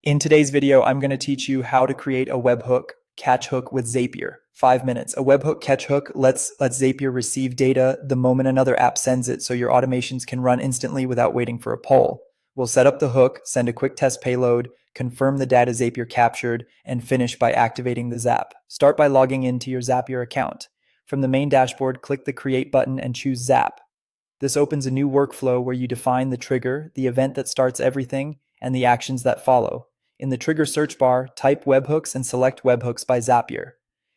In today's video, I'm going to teach you how to create a webhook catch hook with Zapier. 5 minutes. A webhook catch hook lets Zapier receive data the moment another app sends it so your automations can run instantly without waiting for a poll. We'll set up the hook, send a quick test payload, confirm the data Zapier captured, and finish by activating the Zap. Start by logging into your Zapier account. From the main dashboard, click the Create button and choose Zap. This opens a new workflow where you define the trigger, the event that starts everything, and the actions that follow. In the trigger search bar, type webhooks and select webhooks by Zapier.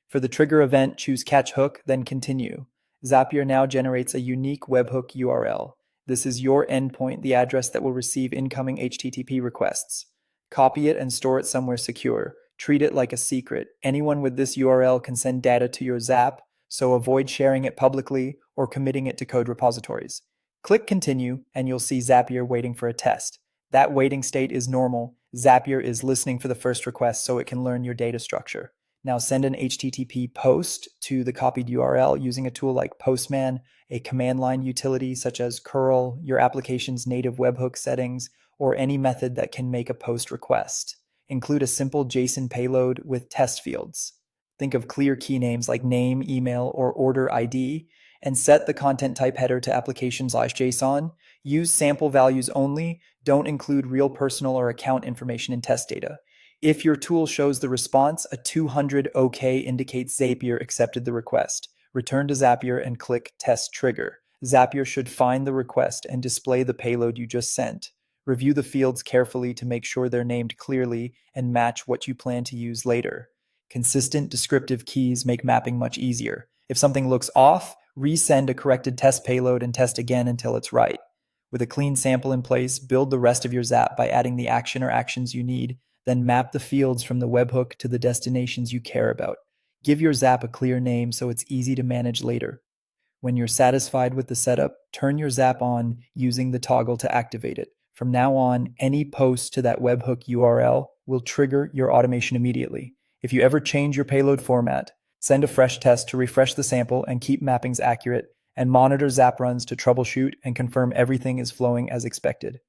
For the trigger event, choose catch hook, then continue. Zapier now generates a unique webhook URL. This is your endpoint, the address that will receive incoming HTTP requests. Copy it and store it somewhere secure. Treat it like a secret. Anyone with this URL can send data to your Zap, so avoid sharing it publicly or committing it to code repositories. Click Continue, and you'll see Zapier waiting for a test. That waiting state is normal. Zapier is listening for the first request so it can learn your data structure. Now send an HTTP post to the copied URL using a tool like Postman, a command line utility such as curl, your application's native webhook settings, or any method that can make a post request. Include a simple JSON payload with test fields. Think of clear key names like name, email, or order ID, and set the content type header to application/JSON. Use sample values only. Don't include real personal or account information in test data. If your tool shows the response, a 200 OK indicates Zapier accepted the request. Return to Zapier and click Test Trigger. Zapier should find the request and display the payload you just sent. Review the fields carefully to make sure they're named clearly and match what you plan to use later. Consistent descriptive keys make mapping much easier. If something looks off, resend a corrected test payload and test again until it's right. With a clean sample in place, build the rest of your Zap by adding the action or actions you need, then map the fields from the webhook to the destinations you care about. Give your Zap a clear name so it's easy to manage later. When you're satisfied with the setup, turn your Zap on using the toggle to activate it. From now on, any post to that webhook URL will trigger your automation immediately. If you ever change your payload format, send a fresh test to refresh the sample and keep mappings accurate, and monitor Zap runs to troubleshoot and confirm everything is flowing as expected.